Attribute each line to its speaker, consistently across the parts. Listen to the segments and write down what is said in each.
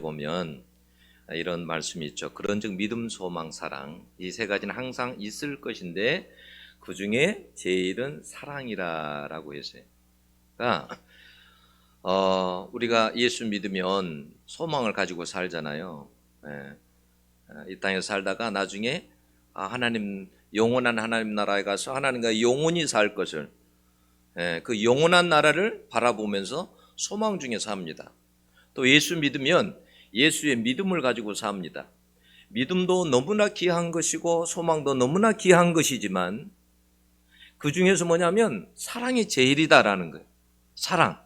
Speaker 1: 보면 이런 말씀이 있죠. 그런즉 믿음, 소망, 사랑 이 세 가지는 항상 있을 것인데 그 중에 제일은 사랑이라라고 했어요. 그러니까 우리가 예수 믿으면 소망을 가지고 살잖아요. 이 땅에서 살다가 나중에 하나님 영원한 하나님 나라에 가서 하나님과 영원히 살 것을 그 영원한 나라를 바라보면서 소망 중에 삽니다. 또 예수 믿으면 예수의 믿음을 가지고 삽니다. 믿음도 너무나 귀한 것이고 소망도 너무나 귀한 것이지만 그 중에서 뭐냐면 사랑이 제일이다라는 거예요. 사랑.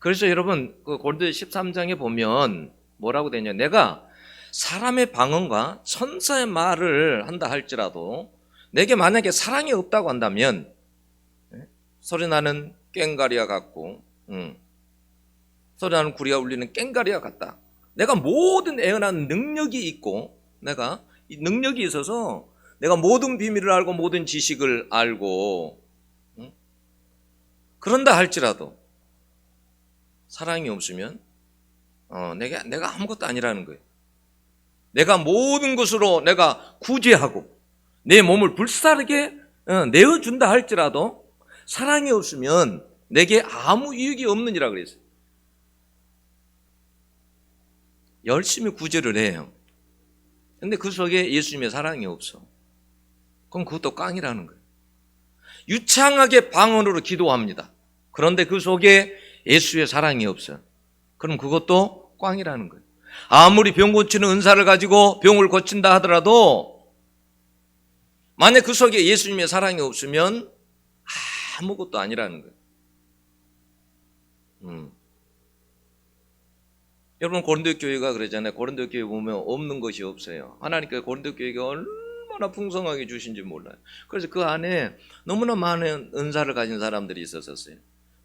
Speaker 1: 그래서 여러분 그 고린도 13장에 보면 뭐라고 되냐, 내가 사람의 방언과 천사의 말을 한다 할지라도 내게 만약에 사랑이 없다고 한다면 소리나는 꽹과리와 같고 소리나는 구리가 울리는 꽹과리와 같다. 내가 모든 애언한 능력이 있고 내가 이 능력이 있어서 내가 모든 비밀을 알고 모든 지식을 알고 그런다 할지라도 사랑이 없으면 내가 아무것도 아니라는 거예요. 내가 모든 것으로 내가 구제하고 내 몸을 불사르게 내어준다 할지라도 사랑이 없으면 내게 아무 이익이 없느니라 그랬어요. 열심히 구제를 해요. 근데 그 속에 예수님의 사랑이 없어. 그럼 그것도 꽝이라는 거예요. 유창하게 방언으로 기도합니다. 그런데 그 속에 예수의 사랑이 없어. 그럼 그것도 꽝이라는 거예요. 아무리 병 고치는 은사를 가지고 병을 고친다 하더라도 만약 그 속에 예수님의 사랑이 없으면 아무것도 아니라는 거예요. 여러분 고린도 교회가 그러잖아요. 고린도 교회 보면 없는 것이 없어요. 하나님께서 고린도 교회가 얼마나 풍성하게 주신지 몰라요. 그래서 그 안에 너무나 많은 은사를 가진 사람들이 있었어요.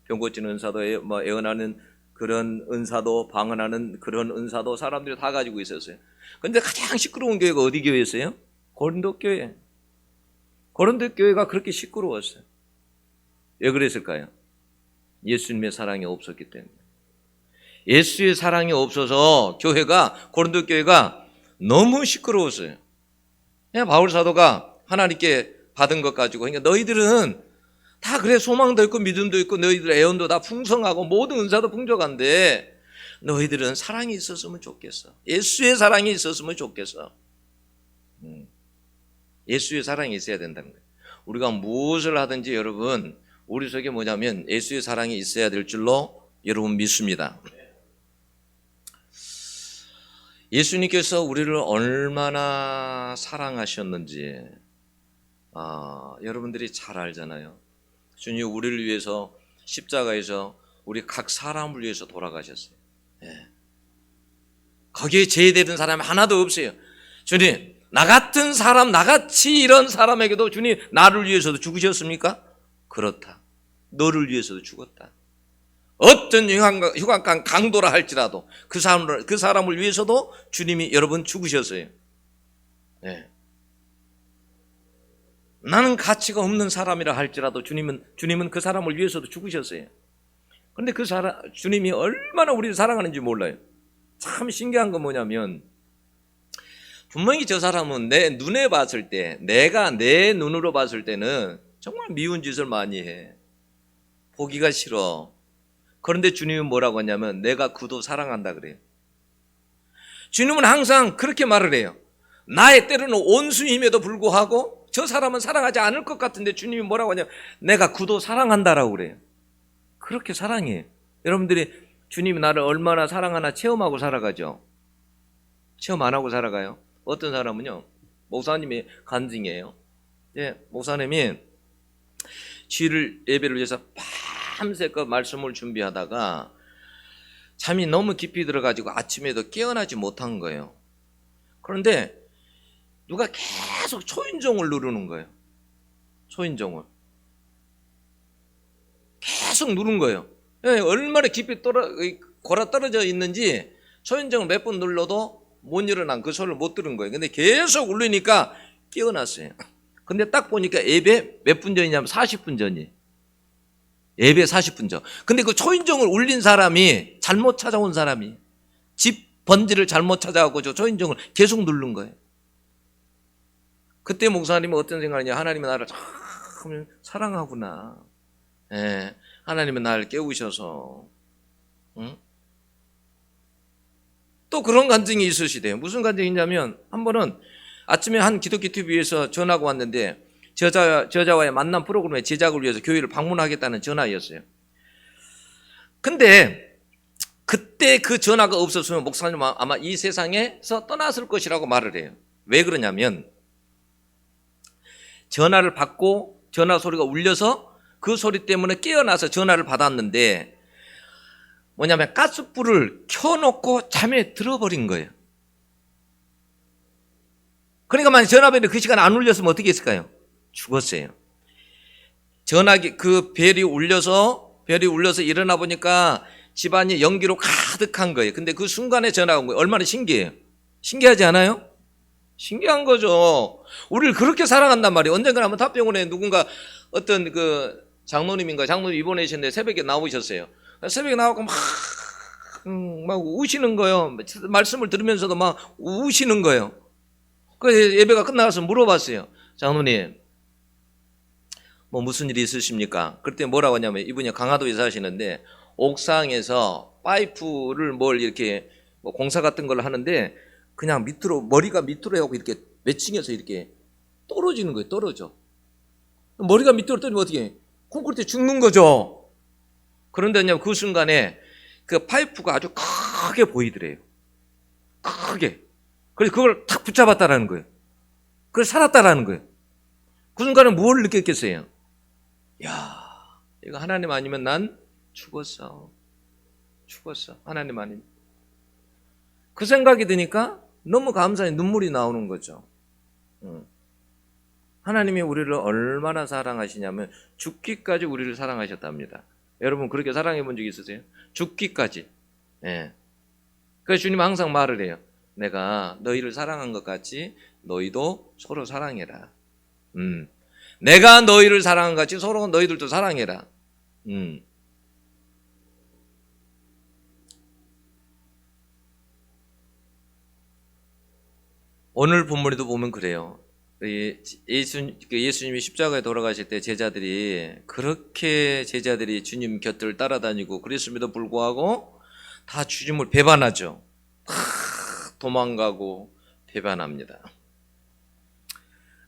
Speaker 1: 병 고치는 은사도 애언하는 그런 은사도 방언하는 그런 은사도 사람들이 다 가지고 있었어요. 그런데 가장 시끄러운 교회가 어디 교회였어요? 고린도 교회. 고린도 교회가 그렇게 시끄러웠어요. 왜 그랬을까요? 예수님의 사랑이 없었기 때문에. 예수의 사랑이 없어서 교회가 고린도 교회가 너무 시끄러웠어요. 그냥 바울 사도가 하나님께 받은 것 가지고 그러니까 너희들은 다 그래 소망도 있고 믿음도 있고 너희들 애언도 다 풍성하고 모든 은사도 풍족한데 너희들은 사랑이 있었으면 좋겠어. 예수의 사랑이 있었으면 좋겠어. 예수의 사랑이 있어야 된다는 거예요. 우리가 무엇을 하든지 여러분 우리 속에 뭐냐면 예수의 사랑이 있어야 될 줄로 여러분 믿습니다. 예수님께서 우리를 얼마나 사랑하셨는지 여러분들이 잘 알잖아요. 주님이 우리를 위해서 십자가에서 우리 각 사람을 위해서 돌아가셨어요. 거기에 제외되는 사람이 하나도 없어요. 주님, 나 같은 사람, 나같이 이런 사람에게도 주님 나를 위해서도 죽으셨습니까? 그렇다. 너를 위해서도 죽었다. 어떤 흉악한 강도라 할지라도 그 사람을 위해서도 주님이 여러분 죽으셨어요. 나는 가치가 없는 사람이라 할지라도 주님은 그 사람을 위해서도 죽으셨어요. 그런데 그 주님이 얼마나 우리를 사랑하는지 몰라요. 참 신기한 건 뭐냐면 분명히 저 사람은 내 눈에 봤을 때 내가 내 눈으로 봤을 때는 정말 미운 짓을 많이 해. 보기가 싫어. 그런데 주님은 뭐라고 하냐면 내가 그도 사랑한다 그래요. 주님은 항상 그렇게 말을 해요. 나의 때로는 온수임에도 불구하고 저 사람은 사랑하지 않을 것 같은데 주님이 뭐라고 하냐면 내가 그도 사랑한다라고 그래요. 그렇게 사랑해요. 여러분들이 주님이 나를 얼마나 사랑하나 체험하고 살아가죠. 체험 안 하고 살아가요. 어떤 사람은요 목사님이 간증이에요. 목사님이 주일 예배를 위해서 밤새껏 말씀을 준비하다가 잠이 너무 깊이 들어가지고 아침에도 깨어나지 못한 거예요. 그런데 누가 계속 초인종을 누르는 거예요. 초인종을 계속 누른 거예요. 얼마나 깊이 골아떨어져 있는지 초인종을 몇 번 눌러도 못 일어난 그 소리를 못 들은 거예요. 근데 계속 울리니까 깨어났어요. 근데 딱 보니까 예배 몇 분 전이냐면 40분 전이. 예배 40분 전. 근데 그 초인종을 울린 사람이 잘못 찾아온 사람이 집 번지를 잘못 찾아가고 저 초인종을 계속 누른 거예요. 그때 목사님은 어떤 생각이냐? 하나님은 나를 참 사랑하구나. 예, 하나님은 나를 깨우셔서. 응? 또 그런 간증이 있으시대요. 무슨 간증이냐면 한 번은 아침에 한 기독교 TV에서 전화가 왔는데 저자와의 만남 프로그램의 제작을 위해서 교회를 방문하겠다는 전화였어요. 근데 그때 그 전화가 없었으면 목사님은 아마 이 세상에서 떠났을 것이라고 말을 해요. 왜 그러냐면 전화를 받고 전화 소리가 울려서 그 소리 때문에 깨어나서 전화를 받았는데 뭐냐면 가스불을 켜놓고 잠에 들어버린 거예요. 그러니까 만약 전화벨이 그 시간에 안 울렸으면 어떻게 했을까요? 죽었어요. 전화기 그 벨이 울려서 일어나 보니까 집안이 연기로 가득한 거예요. 근데 그 순간에 전화가 온 거예요. 얼마나 신기해요. 신기하지 않아요? 신기한 거죠. 우리를 그렇게 사랑한단 말이에요. 언젠가 한번 탑병원에 누군가 어떤 그 장로님인가 장로님 입원하셨는데 새벽에 나오셨어요. 새벽에 나오고 막 우시는 거예요. 말씀을 들으면서도 막 우시는 거예요. 그래서 예배가 끝나가서 물어봤어요. 장로님, 뭐 무슨 일이 있으십니까? 그때 뭐라고 하냐면 이분이 강화도에 사시는데 옥상에서 파이프를 뭘 이렇게 뭐 공사 같은 걸 하는데 그냥 밑으로 머리가 밑으로 하고 이렇게 매칭해서 이렇게 떨어지는 거예요. 떨어져. 머리가 밑으로 떨어지면 어떻게 해? 콘크리트에 죽는 거죠. 그런데 그 순간에 그 파이프가 아주 크게 보이더래요. 크게. 그래서 그걸 탁 붙잡았다라는 거예요. 그래서 살았다라는 거예요. 그 순간에 뭘 느꼈겠어요? 야, 이거 하나님 아니면 난 죽었어. 하나님 아니면. 그 생각이 드니까 너무 감사해 눈물이 나오는 거죠. 하나님이 우리를 얼마나 사랑하시냐면 죽기까지 우리를 사랑하셨답니다. 여러분 그렇게 사랑해 본 적 있으세요? 죽기까지. 예. 그래서 주님은 항상 말을 해요. 내가 너희를 사랑한 것 같이 너희도 서로 사랑해라. 내가 너희를 사랑한 것 같이 서로 너희들도 사랑해라. 오늘 본문에도 보면 그래요. 예수님이 십자가에 돌아가실 때 제자들이 주님 곁을 따라다니고 그랬음에도 불구하고 다 주님을 배반하죠. 다 도망가고 배반합니다.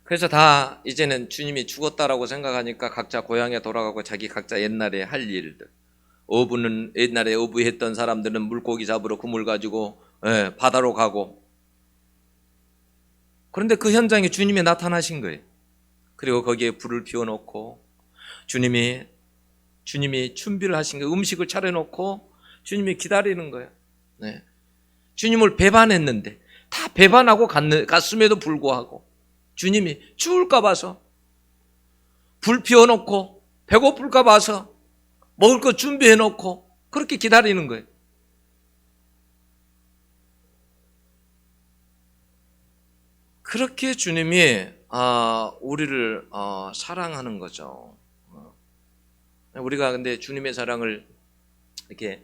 Speaker 1: 그래서 다 이제는 주님이 죽었다라고 생각하니까 각자 고향에 돌아가고 자기 각자 옛날에 할 일들. 옛날에 어부했던 사람들은 물고기 잡으러 그물 가지고 바다로 가고. 그런데 그 현장에 주님이 나타나신 거예요. 그리고 거기에 불을 피워놓고 주님이 준비를 하신 거예요. 음식을 차려놓고 주님이 기다리는 거예요. 네. 주님을 배반했는데 다 배반하고 갔음에도 불구하고 주님이 죽을까 봐서 불 피워놓고 배고플까 봐서 먹을 거 준비해놓고 그렇게 기다리는 거예요. 그렇게 주님이 우리를 사랑하는 거죠. 우리가 근데 주님의 사랑을 이렇게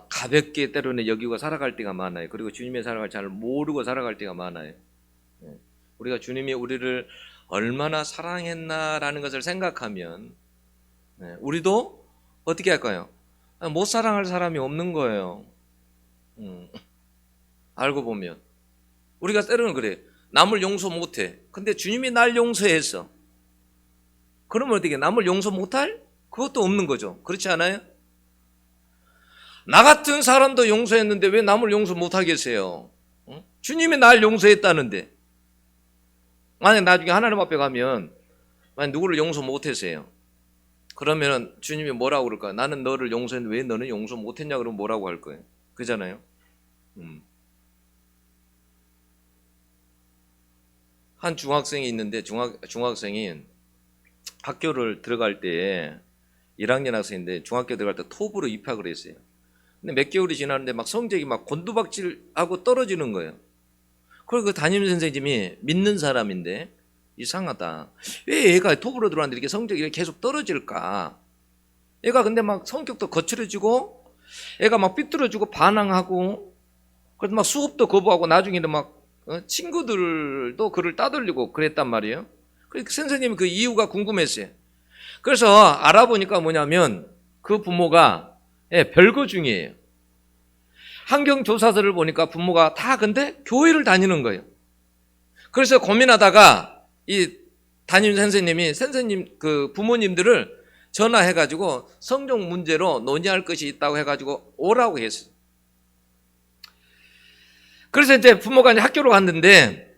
Speaker 1: 가볍게 때로는 여기고 살아갈 때가 많아요. 그리고 주님의 사랑을 잘 모르고 살아갈 때가 많아요. 우리가 주님이 우리를 얼마나 사랑했나라는 것을 생각하면 우리도 어떻게 할까요? 못 사랑할 사람이 없는 거예요. 알고 보면 우리가 때로는 그래. 남을 용서 못해. 근데 주님이 날 용서했어. 그러면 어떻게 남을 용서 못할? 그것도 없는 거죠. 그렇지 않아요? 나 같은 사람도 용서했는데 왜 남을 용서 못하겠어요? 주님이 날 용서했다는데. 만약 나중에 하나님 앞에 가면 만약 누구를 용서 못했어요. 그러면 주님이 뭐라고 그럴까? 나는 너를 용서했는데 왜 너는 용서 못했냐 그러면 뭐라고 할 거예요? 그잖아요. 한 중학생이 있는데 중학생이 학교를 들어갈 때 1학년 학생인데 중학교 들어갈 때 톱으로 입학을 했어요. 근데 몇 개월이 지났는데 막 성적이 막 곤두박질하고 떨어지는 거예요. 그리고 그 담임선생님이 믿는 사람인데 이상하다. 왜 애가 톱으로 들어왔는데 이렇게 성적이 계속 떨어질까? 애가 근데 막 성격도 거칠어지고 애가 막 삐뚤어지고 반항하고 그래서 막 수업도 거부하고 나중에는 막 친구들도 그를 따돌리고 그랬단 말이에요. 그러니까 선생님이 그 이유가 궁금했어요. 그래서 알아보니까 뭐냐면 그 부모가 별거 중이에요. 환경조사서를 보니까 부모가 다 근데 교회를 다니는 거예요. 그래서 고민하다가 이 담임 선생님이 선생님 그 부모님들을 전화해가지고 성적 문제로 논의할 것이 있다고 해가지고 오라고 했어요. 그래서 이제 부모가 이제 학교로 갔는데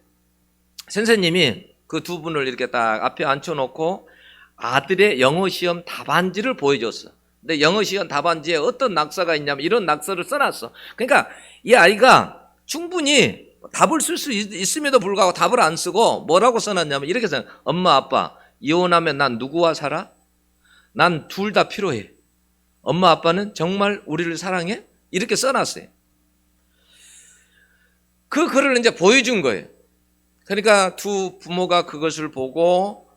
Speaker 1: 선생님이 그 두 분을 이렇게 딱 앞에 앉혀놓고 아들의 영어 시험 답안지를 보여줬어. 근데 영어 시험 답안지에 어떤 낙서가 있냐면 이런 낙서를 써놨어. 그러니까 이 아이가 충분히 답을 쓸 수 있음에도 불구하고 답을 안 쓰고 뭐라고 써놨냐면 이렇게 써요. 엄마 아빠 이혼하면 난 누구와 살아? 난 둘 다 필요해. 엄마 아빠는 정말 우리를 사랑해? 이렇게 써놨어요. 그 글을 이제 보여준 거예요. 그러니까 두 부모가 그것을 보고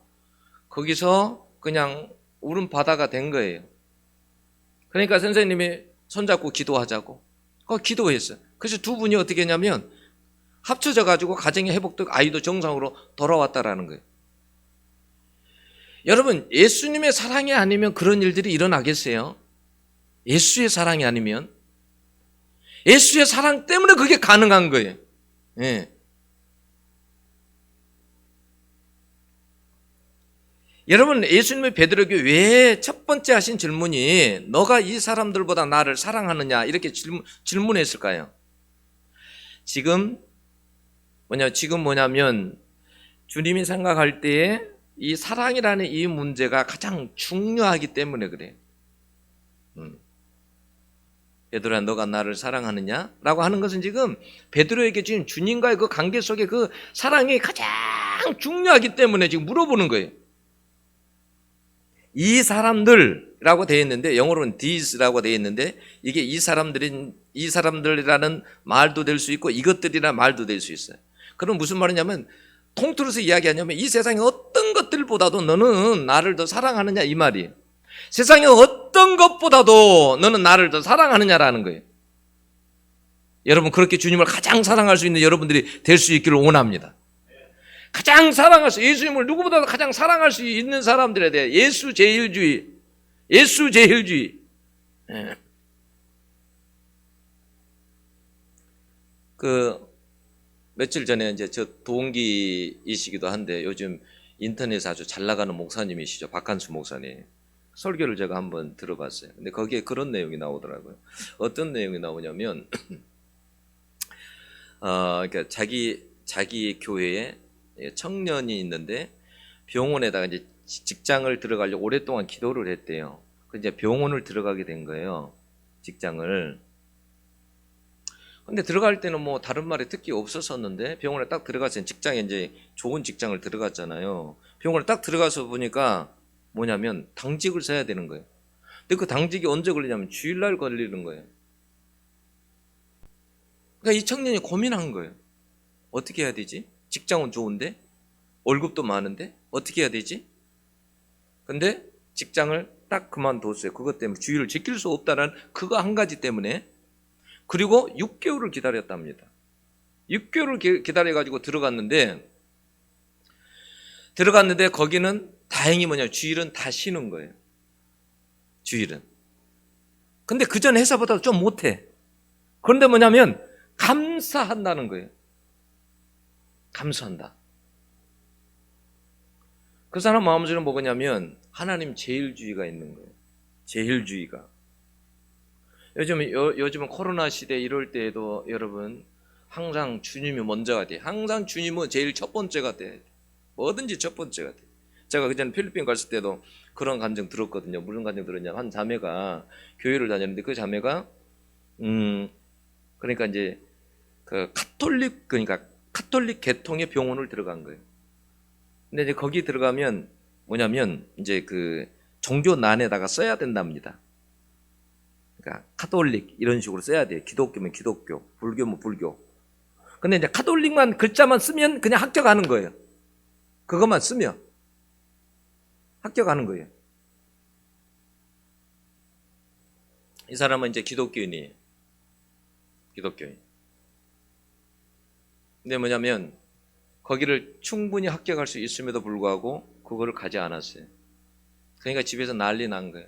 Speaker 1: 거기서 그냥 울음바다가 된 거예요. 그러니까 선생님이 손잡고 기도하자고 기도했어요. 그래서 두 분이 어떻게 했냐면 합쳐져 가지고 가정이 회복되고 아이도 정상으로 돌아왔다라는 거예요. 여러분 예수님의 사랑이 아니면 그런 일들이 일어나겠어요? 예수의 사랑이 아니면 예수의 사랑 때문에 그게 가능한 거예요. 예. 여러분 예수님의 베드로에게 왜 첫 번째 하신 질문이 너가 이 사람들보다 나를 사랑하느냐 이렇게 질문했을까요? 지금 뭐냐면 주님이 생각할 때에 이 사랑이라는 이 문제가 가장 중요하기 때문에 그래요. 베드로야 너가 나를 사랑하느냐? 라고 하는 것은 지금 베드로에게 지금 주님과의 그 관계 속에 그 사랑이 가장 중요하기 때문에 지금 물어보는 거예요. 이 사람들이라고 되어 있는데 영어로는 these라고 되어 있는데 이게 이 사람들이라는 말도 될 수 있고 이것들이라는 말도 될 수 있어요. 그럼 무슨 말이냐면 통틀어서 이야기하냐면 이 세상의 어떤 것들보다도 너는 나를 더 사랑하느냐 이 말이에요. 세상의 어떤 것보다도 너는 나를 더 사랑하느냐라는 거예요. 여러분 그렇게 주님을 가장 사랑할 수 있는 여러분들이 될 수 있기를 원합니다. 가장 사랑할 수 예수님을 누구보다도 가장 사랑할 수 있는 사람들에 대해 예수 제일주의 그 며칠 전에 이제 저 동기이시기도 한데 요즘 인터넷에 아주 잘 나가는 목사님이시죠. 박한수 목사님 설교를 제가 한번 들어봤어요. 근데 거기에 그런 내용이 나오더라고요. 어떤 내용이 나오냐면 그러니까 자기 교회에 청년이 있는데 병원에다가 이제 직장을 들어가려고 오랫동안 기도를 했대요. 그래서 이제 병원을 들어가게 된 거예요. 직장을. 근데 들어갈 때는 뭐 다른 말에 특기 없었었는데 병원에 딱 들어가서 직장에 이제 좋은 직장을 들어갔잖아요. 병원에 딱 들어가서 보니까 뭐냐면 당직을 써야 되는 거예요. 근데 그 당직이 언제 걸리냐면 주일날 걸리는 거예요. 그러니까 이 청년이 고민한 거예요. 어떻게 해야 되지? 직장은 좋은데 월급도 많은데 어떻게 해야 되지? 근데 직장을 딱 그만뒀어요. 그것 때문에 주의를 지킬 수 없다는 그거 한 가지 때문에. 그리고 6개월을 기다렸답니다. 6개월을 기다려가지고 들어갔는데 거기는 다행히 주일은 다 쉬는 거예요. 주일은. 근데 그전 회사보다 좀 못해. 그런데 뭐냐면 감사한다는 거예요. 감사한다. 그 사람 마음속에 뭐냐면 하나님 제일주의가 있는 거예요. 제일주의가. 요즘은 코로나 시대 이럴 때에도 여러분 항상 주님이 먼저가 돼. 항상 주님은 제일 첫 번째가 돼. 뭐든지 첫 번째가 돼. 제가 그전에 필리핀 갔을 때도 그런 감정 들었거든요. 무슨 감정 들었냐면 한 자매가 교회를 다녔는데 그 자매가 그러니까 이제 그 카톨릭 계통의 병원을 들어간 거예요. 근데 이제 거기 들어가면 뭐냐면 이제 그 종교란에다가 써야 된답니다. 그러니까 카톨릭 이런 식으로 써야 돼요. 기독교면 기독교, 불교면 불교. 근데 이제 카톨릭만 글자만 쓰면 그냥 합격하는 거예요. 그것만 쓰면 합격하는 거예요. 이 사람은 이제 기독교인이에요. 기독교인. 근데 뭐냐면 거기를 충분히 합격할 수 있음에도 불구하고 그거를 가지 않았어요. 그러니까 집에서 난리 난 거예요.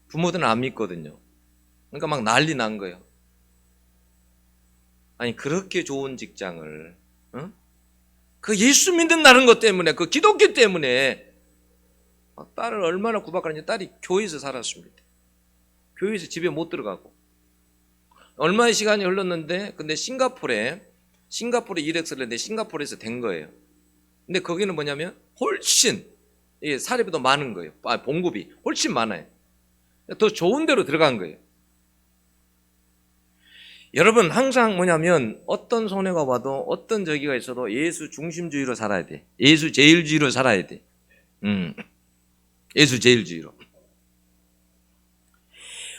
Speaker 1: 부모들은 안 믿거든요. 그러니까 막 난리 난 거예요. 아니 그렇게 좋은 직장을 그 예수 믿는다는 것 때문에, 그 기독교 때문에 딸을 얼마나 구박하는지. 딸이 교회에서 살았습니다. 교회에서 집에 못 들어가고. 얼마의 시간이 흘렀는데, 근데 싱가포르에 일엑스를 했는데 싱가포르에서 된 거예요. 근데 거기는 뭐냐면 훨씬 사례비도 많은 거예요. 봉급이 훨씬 많아요. 더 좋은 데로 들어간 거예요. 여러분 항상 뭐냐면 어떤 손해가 와도 어떤 저기가 있어도 예수 중심주의로 살아야 돼. 예수 제일주의로 살아야 돼. 예수 제일주의로.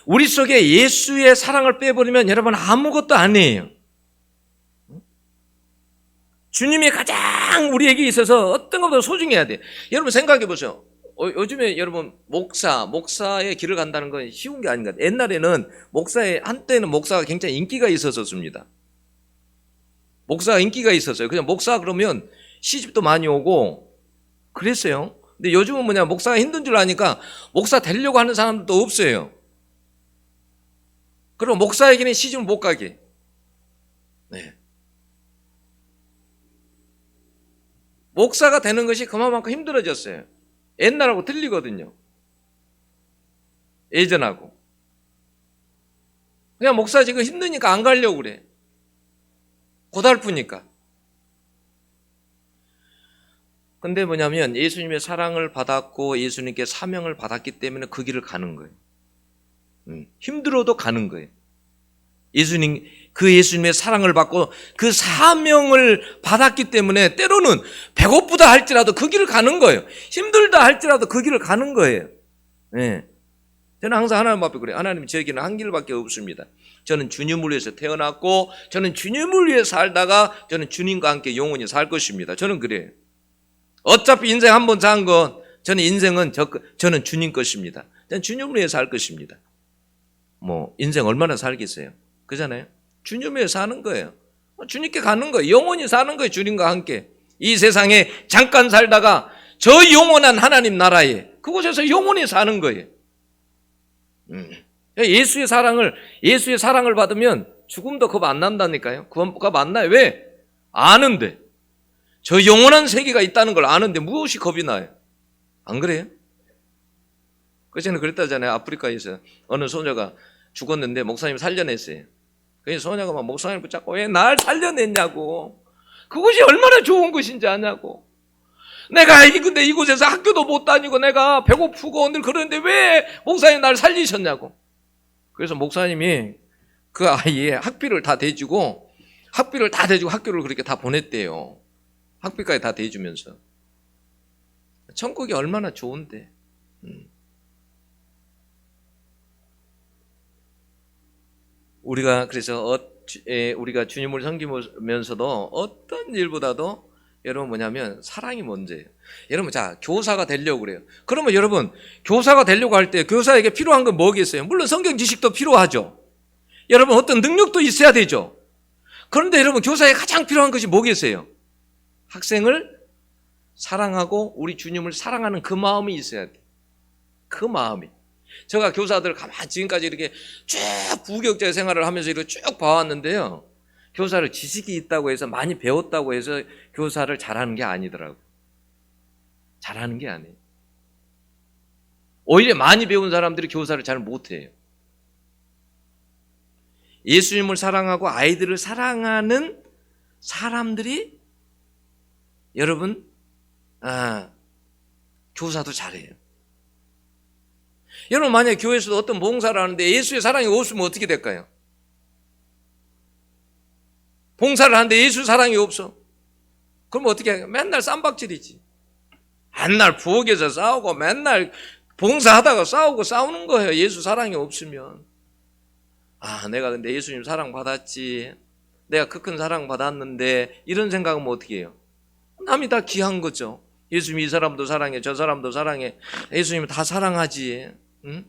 Speaker 1: 우리 속에 예수의 사랑을 빼버리면 여러분 아무것도 아니에요. 주님이 가장 우리에게 있어서 어떤 것보다 소중해야 돼. 여러분 생각해 보세요. 요즘에 여러분 목사의 길을 간다는 건 쉬운 게 아닌가. 옛날에는 한때는 목사가 굉장히 인기가 있었습니다. 목사가 인기가 있었어요. 그냥 목사 그러면 시집도 많이 오고 그랬어요. 근데 요즘은 뭐냐, 목사가 힘든 줄 아니까 목사 되려고 하는 사람도 없어요. 그리고 목사에게는 시집을 못 가게. 네. 목사가 되는 것이 그만큼 힘들어졌어요. 옛날하고 틀리거든요. 예전하고. 그냥 목사 지금 힘드니까 안 가려고 그래. 고달프니까. 근데 뭐냐면 예수님의 사랑을 받았고 예수님께 사명을 받았기 때문에 그 길을 가는 거예요. 힘들어도 가는 거예요. 예수님의 사랑을 받고 그 사명을 받았기 때문에 때로는 배고프다 할지라도 그 길을 가는 거예요. 힘들다 할지라도 그 길을 가는 거예요. 네. 저는 항상 하나님 앞에 그래요. 하나님, 저에게는 한 길밖에 없습니다. 저는 주님을 위해서 태어났고 저는 주님을 위해 살다가 저는 주님과 함께 영원히 살 것입니다. 저는 그래요. 어차피 인생 한 번 산 건 저는 주님 것입니다. 저는 주님을 위해 살 것입니다. 인생 얼마나 살겠어요? 그잖아요. 주님 위해 사는 거예요. 주님께 가는 거예요. 영원히 사는 거예요. 주님과 함께. 이 세상에 잠깐 살다가 저 영원한 하나님 나라에 그곳에서 영원히 사는 거예요. 예수의 사랑을 받으면 죽음도 겁 안 난다니까요. 겁 안 나요. 왜? 아는데. 저 영원한 세계가 있다는 걸 아는데 무엇이 겁이 나요? 안 그래요? 그전에 그랬다잖아요. 아프리카에서 어느 소녀가 죽었는데 목사님 살려냈어요. 그래서 소녀가 막 목사님을 붙잡고 왜 날 살려냈냐고. 그것이 얼마나 좋은 것인지 아냐고. 내가 근데 이곳에서 학교도 못 다니고 내가 배고프고 늘 그러는데 왜 목사님 날 살리셨냐고. 그래서 목사님이 그 아이의 학비를 다 대주고 학교를 그렇게 다 보냈대요. 학비까지 다 대주면서. 천국이 얼마나 좋은데. 그래서 우리가 주님을 섬기면서도 어떤 일보다도 여러분 뭐냐면 사랑이 먼저예요. 여러분 자, 교사가 되려고 그래요. 그러면 여러분 교사가 되려고 할 때 교사에게 필요한 건 뭐겠어요? 물론 성경 지식도 필요하죠. 여러분 어떤 능력도 있어야 되죠. 그런데 여러분 교사에 가장 필요한 것이 뭐겠어요? 학생을 사랑하고 우리 주님을 사랑하는 그 마음이 있어야 돼. 그 마음이. 제가 교사들 가만히 지금까지 이렇게 쭉 부교육자 생활을 하면서 이렇게 쭉 봐왔는데요. 교사를 지식이 있다고 해서 많이 배웠다고 해서 교사를 잘하는 게 아니더라고요. 잘하는 게 아니에요. 오히려 많이 배운 사람들이 교사를 잘 못해요. 예수님을 사랑하고 아이들을 사랑하는 사람들이 여러분 교사도 잘해요. 여러분 만약에 교회에서도 어떤 봉사를 하는데 예수의 사랑이 없으면 어떻게 될까요? 봉사를 하는데 예수 사랑이 없어. 그럼 어떻게 해요? 맨날 쌈박질이지. 맨날 부엌에서 싸우고 맨날 봉사하다가 싸우는 거예요. 예수 사랑이 없으면. 내가 근데 예수님 사랑 받았지. 내가 그 큰 사랑 받았는데 이런 생각하면 어떻게 해요? 남이 다 귀한 거죠. 예수님이 이 사람도 사랑해, 저 사람도 사랑해. 예수님은 다 사랑하지. 응?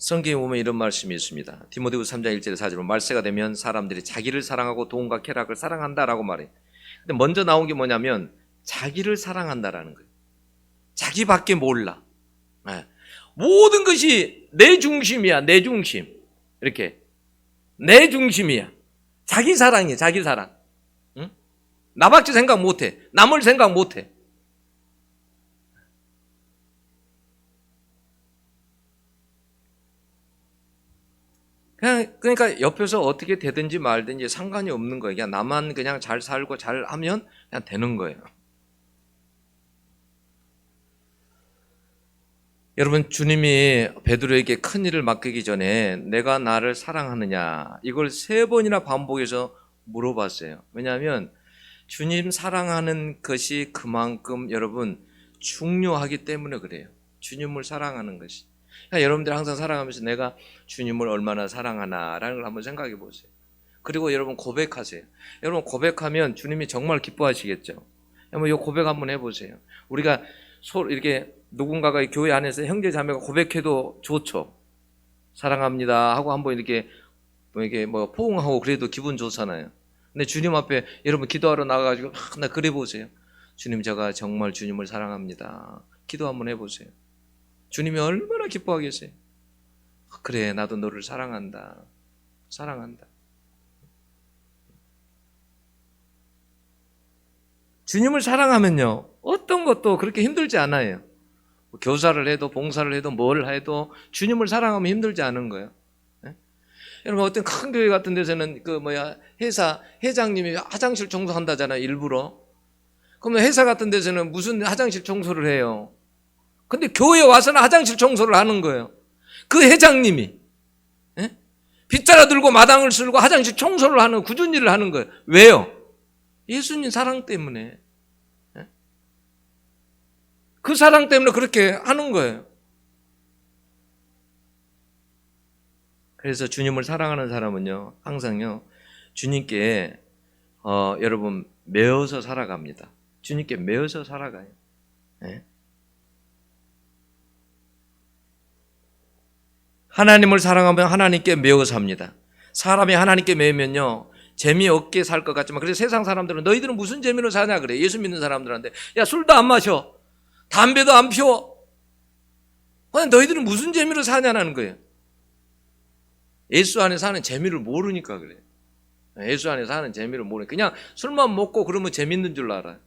Speaker 1: 성경에 보면 이런 말씀이 있습니다. 디모데후서 3장 1절에 4절에 말세가 되면 사람들이 자기를 사랑하고 돈과 쾌락을 사랑한다라고 말해요. 근데 먼저 나온 게 뭐냐면 자기를 사랑한다라는 거예요. 자기밖에 몰라. 네. 모든 것이 내 중심이야. 내 중심. 이렇게 내 중심이야. 자기 사랑이야. 자기 사랑. 응? 나밖에 생각 못해. 남을 생각 못해. 그러니까 옆에서 어떻게 되든지 말든지 상관이 없는 거예요. 그냥 나만 그냥 잘 살고 잘 하면 그냥 되는 거예요. 여러분, 주님이 베드로에게 큰 일을 맡기기 전에 내가 나를 사랑하느냐 이걸 3번이나 반복해서 물어봤어요. 왜냐하면 주님 사랑하는 것이 그만큼 여러분 중요하기 때문에 그래요. 주님을 사랑하는 것이. 그러니까 여러분들 항상 살아가면서 내가 주님을 얼마나 사랑하나라는 걸 한번 생각해 보세요. 그리고 여러분 고백하세요. 여러분 고백하면 주님이 정말 기뻐하시겠죠. 한번 이 고백 한번 해보세요. 우리가 이렇게 누군가가 교회 안에서 형제 자매가 고백해도 좋죠. 사랑합니다 하고 한번 이렇게 포옹하고 그래도 기분 좋잖아요. 근데 주님 앞에 여러분 기도하러 나가가지고 나 그래 보세요. 주님, 제가 정말 주님을 사랑합니다. 기도 한번 해보세요. 주님이 얼마나 기뻐하겠어요. 그래, 나도 너를 사랑한다. 사랑한다. 주님을 사랑하면요 어떤 것도 그렇게 힘들지 않아요. 교사를 해도 봉사를 해도 뭘 해도 주님을 사랑하면 힘들지 않은 거예요. 네? 여러분, 어떤 큰 교회 같은 데서는 회사 회장님이 화장실 청소한다잖아요, 일부러. 그러면 회사 같은 데서는 무슨 화장실 청소를 해요? 근데 교회에 와서는 화장실 청소를 하는 거예요. 그 회장님이 빗자루 들고 마당을 쓸고 화장실 청소를 하는 굳은 일을 하는 거예요. 왜요? 예수님 사랑 때문에. 그 사랑 때문에 그렇게 하는 거예요. 그래서 주님을 사랑하는 사람은요 항상요 주님께 여러분 매어서 살아갑니다. 주님께 매어서 살아가요. 네? 하나님을 사랑하면 하나님께 매어 삽니다. 사람이 하나님께 매면요 재미없게 살 것 같지만, 그래서 세상 사람들은 너희들은 무슨 재미로 사냐 그래. 예수 믿는 사람들한테 야, 술도 안 마셔, 담배도 안 피워, 너희들은 무슨 재미로 사냐는 거예요. 예수 안에 사는 재미를 모르니까 그래요. 예수 안에 사는 재미를 모르니까 그냥 술만 먹고 그러면 재밌는 줄 알아요.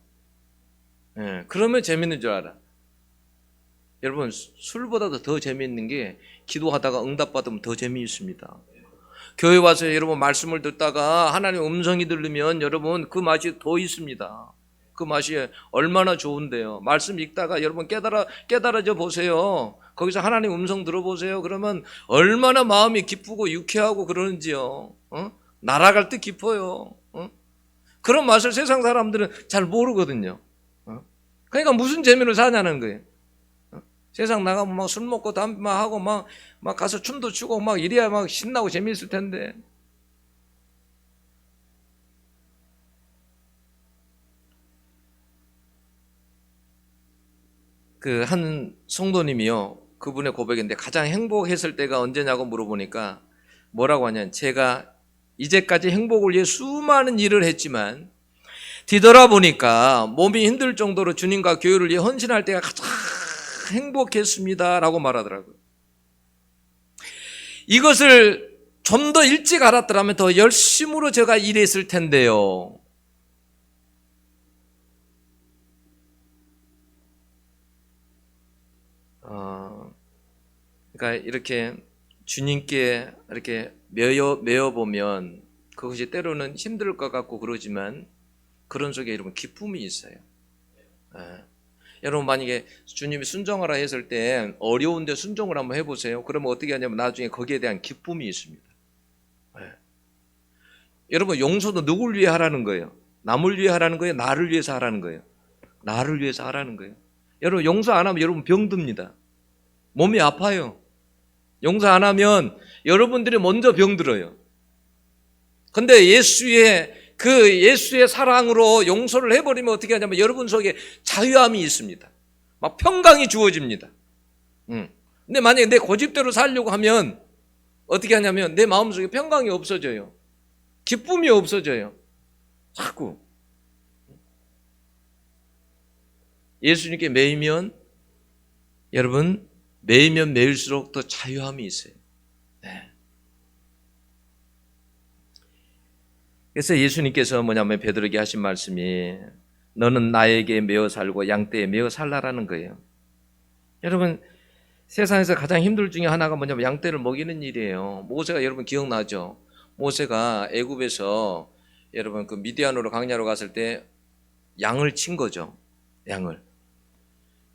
Speaker 1: 그러면 재밌는 줄 알아. 여러분, 술보다도 더 재미있는 게 기도하다가 응답받으면 더 재미있습니다. 교회 와서 여러분 말씀을 듣다가 하나님의 음성이 들리면 여러분 그 맛이 더 있습니다. 그 맛이 얼마나 좋은데요. 말씀 읽다가 여러분 깨달아져 보세요. 거기서 하나님 음성 들어보세요. 그러면 얼마나 마음이 기쁘고 유쾌하고 그러는지요. 날아갈 때 기뻐요. 그런 맛을 세상 사람들은 잘 모르거든요. 그러니까 무슨 재미로 사냐는 거예요. 세상 나가면 막 술 먹고 담배 막 하고 막 가서 춤도 추고 막 이래야 막 신나고 재미있을 텐데. 그 한 성도님이요, 그분의 고백인데 가장 행복했을 때가 언제냐고 물어보니까 뭐라고 하냐면, 제가 이제까지 행복을 위해 수많은 일을 했지만 뒤돌아보니까 몸이 힘들 정도로 주님과 교회를 위해 헌신할 때가 가장 행복했습니다 라고 말하더라고요. 이것을 좀 더 일찍 알았더라면 더 열심으로 제가 일했을 텐데요. 그러니까 이렇게 주님께 이렇게 매여 보면 그것이 때로는 힘들 것 같고 그러지만 그런 속에 여러분 기쁨이 있어요. 여러분, 만약에 주님이 순종하라 했을 때 어려운데 순종을 한번 해보세요. 그러면 어떻게 하냐면 나중에 거기에 대한 기쁨이 있습니다. 여러분, 용서도 누굴 위해 하라는 거예요? 남을 위해 하라는 거예요? 나를 위해서 하라는 거예요? 나를 위해서 하라는 거예요. 여러분, 용서 안 하면 여러분 병듭니다. 몸이 아파요. 용서 안 하면 여러분들이 먼저 병들어요. 근데 예수의 사랑으로 용서를 해버리면 어떻게 하냐면 여러분 속에 자유함이 있습니다. 막 평강이 주어집니다. 근데 만약에 내 고집대로 살려고 하면 어떻게 하냐면 내 마음속에 평강이 없어져요. 기쁨이 없어져요. 자꾸 예수님께 매이면 여러분 매이면 매일수록 더 자유함이 있어요. 네. 그래서 예수님께서 뭐냐면 베드로에게 하신 말씀이 너는 나에게 매어 살고 양떼에 매어 살라라는 거예요. 여러분 세상에서 가장 힘들 중에 하나가 뭐냐면 양떼를 먹이는 일이에요. 모세가 여러분 기억나죠? 모세가 애굽에서 여러분 그 미디안으로 광야로 갔을 때 양을 친 거죠.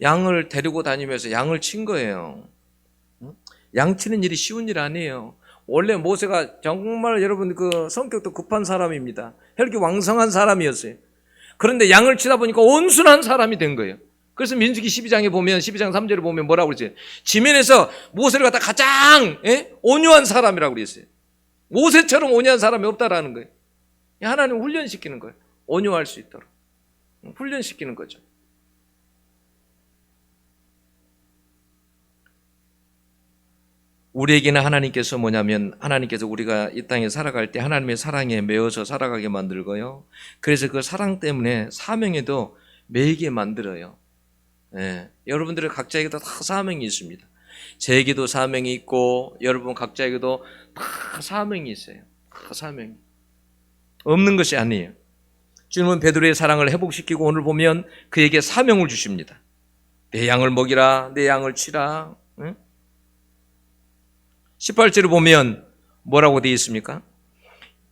Speaker 1: 양을 데리고 다니면서 양을 친 거예요. 양 치는 일이 쉬운 일 아니에요. 원래 모세가 정말 여러분 그 성격도 급한 사람입니다. 혈기 왕성한 사람이었어요. 그런데 양을 치다 보니까 온순한 사람이 된 거예요. 그래서 민수기 12장에 보면 12장 3절에 보면 뭐라고 그랬어요? 지면에서 모세를 갖다 가장 온유한 사람이라고 그랬어요. 모세처럼 온유한 사람이 없다라는 거예요. 하나님 훈련시키는 거예요. 온유할 수 있도록 훈련시키는 거죠. 우리에게는 하나님께서 뭐냐면 하나님께서 우리가 이 땅에 살아갈 때 하나님의 사랑에 매어서 살아가게 만들고요. 그래서 그 사랑 때문에 사명에도 매이게 만들어요. 네. 여러분들의 각자에게도 다 사명이 있습니다. 제게도 사명이 있고 여러분 각자에게도 다 사명이 있어요. 다 사명이 없는 것이 아니에요. 주님은 베드로의 사랑을 회복시키고 오늘 보면 그에게 사명을 주십니다. 내 양을 먹이라, 내 양을 치라. 응? 18절을 보면 뭐라고 되어 있습니까?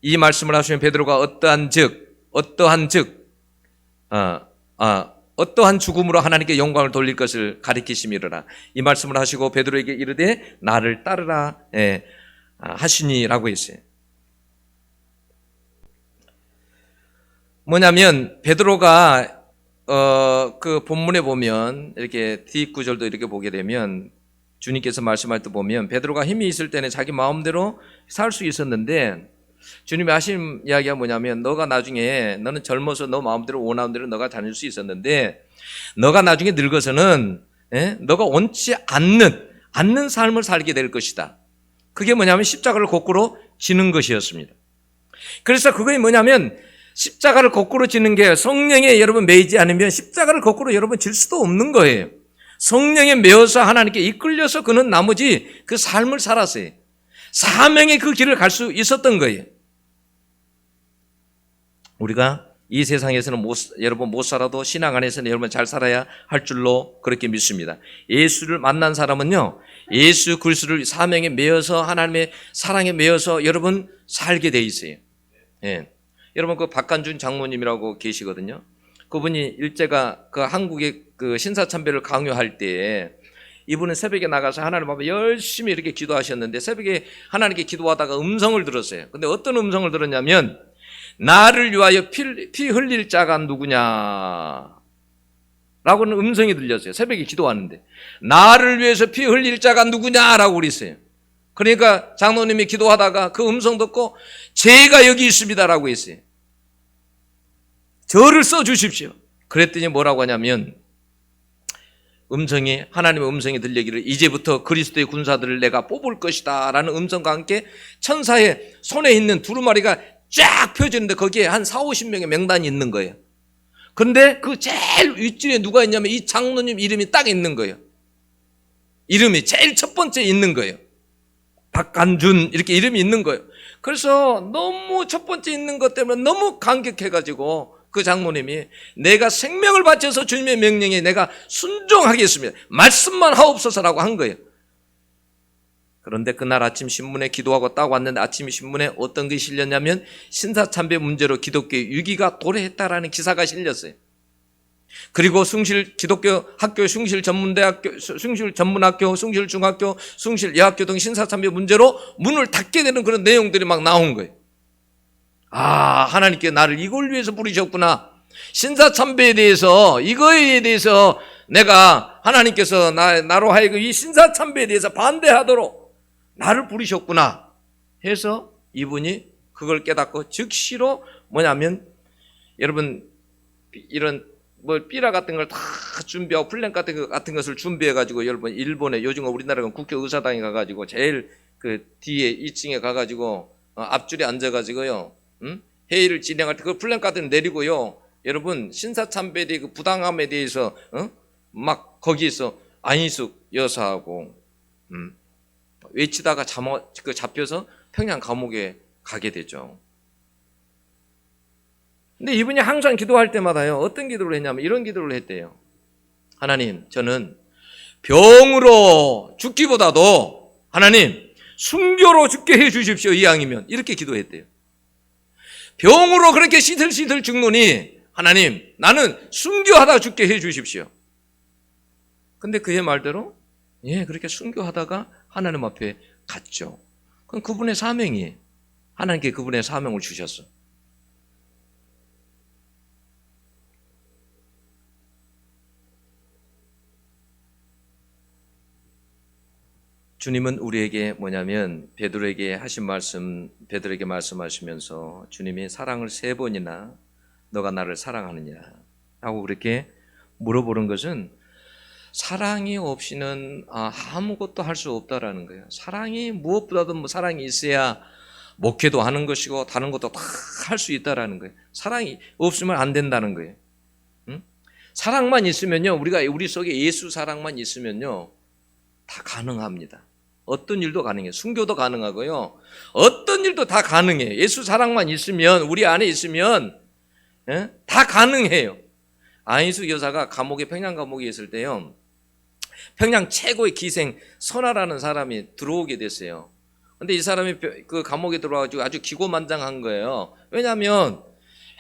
Speaker 1: 이 말씀을 하시면 베드로가 어떠한 죽음으로 하나님께 영광을 돌릴 것을 가리키심이로라. 이 말씀을 하시고 베드로에게 이르되 나를 따르라 하시니라고 했어요. 뭐냐면 베드로가 그 본문에 보면 이렇게 뒷구절도 이렇게 보게 되면 주님께서 말씀할 때 보면 베드로가 힘이 있을 때는 자기 마음대로 살 수 있었는데 주님이 하신 이야기가 뭐냐면 너는 젊어서 너 마음대로 원하는 대로 너가 다닐 수 있었는데 너가 나중에 늙어서는 너가 원치 않는 삶을 살게 될 것이다. 그게 뭐냐면 십자가를 거꾸로 지는 것이었습니다. 그래서 그게 뭐냐면 십자가를 거꾸로 지는 게 성령에 여러분 매이지 않으면 십자가를 거꾸로 여러분 질 수도 없는 거예요. 성령에 매어서 하나님께 이끌려서 그는 나머지 그 삶을 살았어요. 사명의 그 길을 갈 수 있었던 거예요. 우리가 이 세상에서는 여러분 못 살아도 신앙 안에서는 여러분 잘 살아야 할 줄로 그렇게 믿습니다. 예수를 만난 사람은요, 예수 그리스도를 사명에 매어서 하나님의 사랑에 매어서 여러분 살게 돼 있어요. 예. 여러분 그 박간준 장로님이라고 계시거든요. 그분이 일제가 그 한국의 그 신사참배를 강요할 때 이분은 새벽에 나가서 하나님 앞에 열심히 이렇게 기도하셨는데 새벽에 하나님께 기도하다가 음성을 들었어요. 근데 어떤 음성을 들었냐면 나를 위하여 피 흘릴 자가 누구냐 라고는 음성이 들렸어요. 새벽에 기도하는데 나를 위해서 피 흘릴 자가 누구냐라고 그랬어요. 그러니까 장로님이 기도하다가 그 음성 듣고 제가 여기 있습니다라고 했어요. 저를 써주십시오. 그랬더니 뭐라고 하냐면 하나님의 음성이 들리기를 이제부터 그리스도의 군사들을 내가 뽑을 것이다 라는 음성과 함께 천사의 손에 있는 두루마리가 쫙 펴지는데 거기에 한 40-50명의 명단이 있는 거예요. 그런데 그 제일 윗줄에 누가 있냐면 이 장로님 이름이 딱 있는 거예요. 이름이 제일 첫 번째 있는 거예요. 박간준 이렇게 이름이 있는 거예요. 그래서 너무 첫 번째 있는 것 때문에 너무 감격해가지고 그 장로님이 내가 생명을 바쳐서 주님의 명령에 내가 순종하겠습니다. 말씀만 하옵소서라고 한 거예요. 그런데 그날 아침 신문에 기도하고 딱 왔는데 아침 신문에 어떤 게 실렸냐면 신사참배 문제로 기독교의 위기가 도래했다라는 기사가 실렸어요. 그리고 기독교 학교, 숭실전문대학교, 숭실전문학교, 숭실중학교, 숭실예학교 등 신사참배 문제로 문을 닫게 되는 그런 내용들이 막 나온 거예요. 아, 하나님께 나를 이걸 위해서 부르셨구나. 신사참배에 대해서, 이거에 대해서 내가 하나님께서 나로 하여금 이 신사참배에 대해서 반대하도록 나를 부르셨구나 해서 이분이 그걸 깨닫고 즉시로 뭐냐면 여러분 이런 뭐 삐라 같은 걸 다 준비하고 플랜 같은 것을 준비해가지고 여러분 일본에 요즘 우리나라가 국회의사당에 가가지고 제일 그 뒤에 2층에 가가지고 앞줄에 앉아가지고요, 회의를 진행할 때 그 플랜 카드를 내리고요, 여러분 신사참배의 그 부당함에 대해서 막 거기에서 안희숙 여사하고 외치다가 잡혀서 평양 감옥에 가게 되죠. 근데 이분이 항상 기도할 때마다요, 어떤 기도를 했냐면 이런 기도를 했대요. 하나님, 저는 병으로 죽기보다도 하나님 순교로 죽게 해 주십시오, 이왕이면. 이렇게 기도했대요. 병으로 그렇게 시들시들 죽노니 하나님, 나는 순교하다 죽게 해 주십시오. 근데 그의 말대로 그렇게 순교하다가 하나님 앞에 갔죠. 그럼 그분의 사명이에요. 하나님께 그분의 사명을 주셨어. 주님은 우리에게 뭐냐면 베드로에게 하신 말씀, 베드로에게 말씀하시면서 주님이 사랑을 3번이나 너가 나를 사랑하느냐 하고 그렇게 물어보는 것은 사랑이 없이는 아무것도 할 수 없다라는 거예요. 사랑이 무엇보다도 사랑이 있어야 목회도 하는 것이고 다른 것도 다 할 수 있다라는 거예요. 사랑이 없으면 안 된다는 거예요. 사랑만 있으면요, 우리 속에 예수 사랑만 있으면요, 다 가능합니다. 어떤 일도 가능해요. 순교도 가능하고요, 어떤 일도 다 가능해요. 예수 사랑만 있으면, 우리 안에 있으면 다 가능해요. 안희숙 여사가 평양 감옥에 있을 때요, 평양 최고의 기생 선아라는 사람이 들어오게 됐어요. 근데 이 사람이 그 감옥에 들어와가지고 아주 기고만장한 거예요. 왜냐하면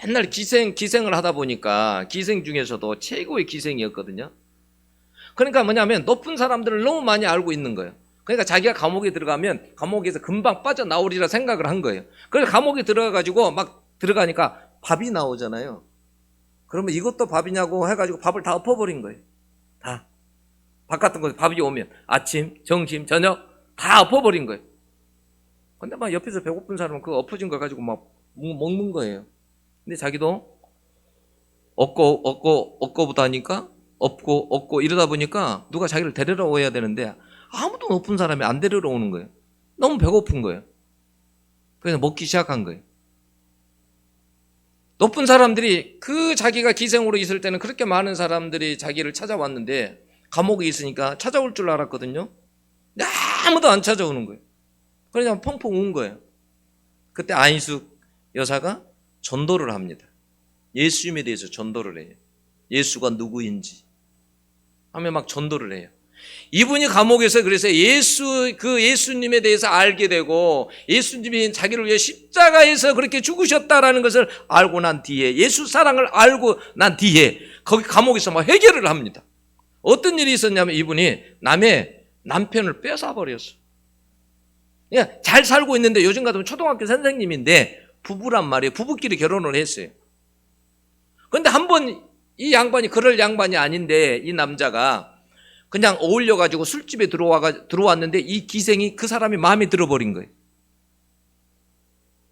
Speaker 1: 옛날 기생을 하다 보니까 기생 중에서도 최고의 기생이었거든요. 그러니까 뭐냐면 높은 사람들을 너무 많이 알고 있는 거예요. 그러니까 자기가 감옥에 들어가면 감옥에서 금방 빠져나오리라 생각을 한 거예요. 그래서 감옥에 들어가가지고 막 들어가니까 밥이 나오잖아요. 그러면 이것도 밥이냐고 해가지고 밥을 다 엎어버린 거예요. 다. 밥 같은 거 밥이 오면 아침, 점심, 저녁 다 엎어버린 거예요. 근데 막 옆에서 배고픈 사람은 그 엎어진 거 가지고 막 먹는 거예요. 근데 자기도 얻고부터 하니까 없고 이러다 보니까 누가 자기를 데리러 오야 되는데 아무도 높은 사람이 안 데리러 오는 거예요. 너무 배고픈 거예요. 그래서 먹기 시작한 거예요. 높은 사람들이 자기가 기생으로 있을 때는 그렇게 많은 사람들이 자기를 찾아왔는데 감옥에 있으니까 찾아올 줄 알았거든요. 아무도 안 찾아오는 거예요. 그러니까 펑펑 운 거예요. 그때 안희숙 여사가 전도를 합니다. 예수님에 대해서 전도를 해요. 예수가 누구인지 하면 막 전도를 해요. 이분이 감옥에서 그래서 예수님에 대해서 알게 되고 예수님이 자기를 위해 십자가에서 그렇게 죽으셨다라는 것을 알고 난 뒤에, 예수 사랑을 알고 난 뒤에 거기 감옥에서 막 해결을 합니다. 어떤 일이 있었냐면 이분이 남의 남편을 뺏어버렸어. 그냥 잘 살고 있는데 요즘 같으면 초등학교 선생님인데 부부란 말이에요. 부부끼리 결혼을 했어요. 그런데 한번 이 양반이 그럴 양반이 아닌데 이 남자가 그냥 어울려가지고 술집에 들어왔는데 이 기생이 그 사람이 마음에 들어버린 거예요.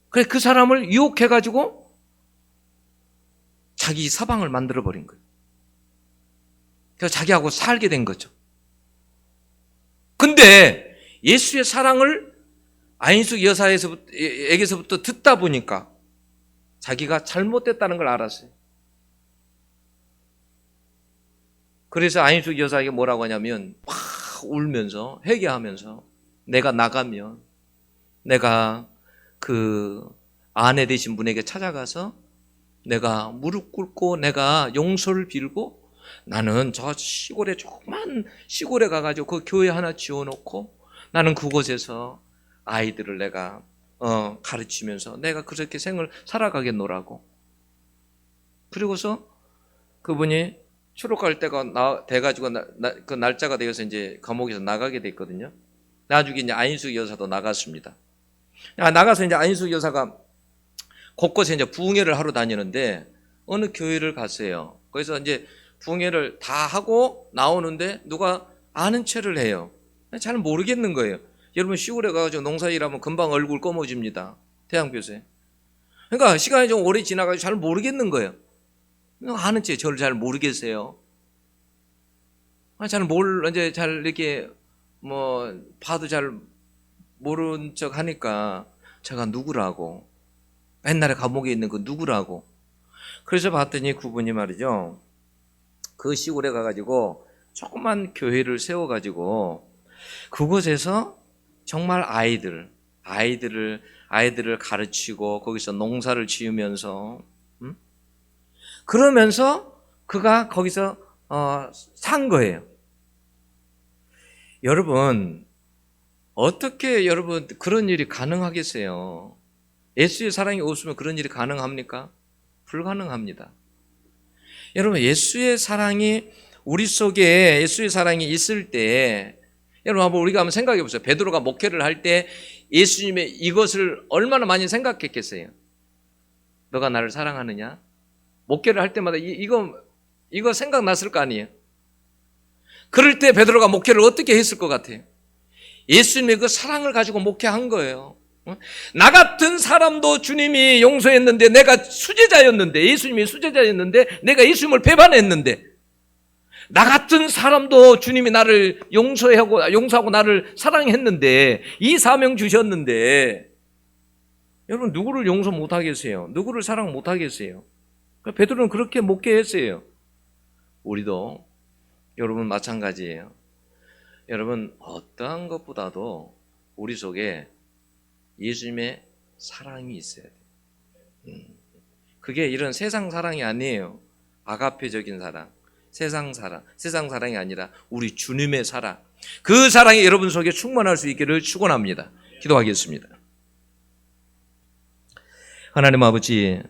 Speaker 1: 그래서 그 사람을 유혹해가지고 자기 사방을 만들어버린 거예요. 그래서 자기하고 살게 된 거죠. 근데 예수의 사랑을 안희숙 여사에게서부터 듣다 보니까 자기가 잘못됐다는 걸 알았어요. 그래서 안희숙 여사에게 뭐라고 하냐면 막 울면서 회개하면서 내가 나가면 내가 그 아내 되신 분에게 찾아가서 내가 무릎 꿇고 내가 용서를 빌고 나는 저 시골에 조그만 시골에 가가지고 그 교회 하나 지어놓고 나는 그곳에서 아이들을 내가 가르치면서 내가 그렇게 생을 살아가겠노라고. 그리고서 그분이 추록할 때가 돼가지고 그 날짜가 되어서 이제 감옥에서 나가게 됐거든요. 나중에 이제 안희숙 여사도 나갔습니다. 나가서 이제 안희숙 여사가 곳곳에 이제 부흥회를 하러 다니는데 어느 교회를 갔어요. 그래서 이제 부흥회를 다 하고 나오는데 누가 아는 체를 해요. 잘 모르겠는 거예요. 여러분 시골에 가가지고 농사일하면 금방 얼굴 검어집니다. 태양볕에. 그러니까 시간이 좀 오래 지나가지고 잘 모르겠는 거예요. 아는 체 저를 잘 모르겠어요. 이제 잘 이렇게 봐도 잘 모른 척 하니까 제가 누구라고, 옛날에 감옥에 있는 그 누구라고. 그래서 봤더니 그분이 말이죠, 그 시골에 가가지고 조그만 교회를 세워가지고 그곳에서 정말 아이들을 가르치고 거기서 농사를 지으면서 그러면서 그가 거기서 산 거예요. 여러분, 어떻게 여러분 그런 일이 가능하겠어요? 예수의 사랑이 없으면 그런 일이 가능합니까? 불가능합니다. 여러분, 예수의 사랑이 우리 속에 예수의 사랑이 있을 때, 여러분 우리가 한번 생각해 보세요. 베드로가 목회를 할 때 예수님의 이것을 얼마나 많이 생각했겠어요? 너가 나를 사랑하느냐? 목회를 할 때마다 이거 생각났을 거 아니에요? 그럴 때 베드로가 목회를 어떻게 했을 것 같아요? 예수님의 그 사랑을 가지고 목회한 거예요. 나 같은 사람도 주님이 용서했는데, 내가 수제자였는데, 예수님이 수제자였는데 내가 예수님을 배반했는데, 나 같은 사람도 주님이 나를 용서하고 나를 사랑했는데, 이 사명 주셨는데, 여러분 누구를 용서 못하겠어요? 누구를 사랑 못하겠어요? 베드로는 그렇게 목회했어요. 우리도 여러분 마찬가지예요. 여러분 어떠한 것보다도 우리 속에 예수님의 사랑이 있어야 돼요. 그게 이런 세상 사랑이 아니에요. 아가페적인 사랑, 세상 사랑이 아니라 우리 주님의 사랑. 그 사랑이 여러분 속에 충만할 수 있기를 축원합니다. 기도하겠습니다. 하나님 아버지,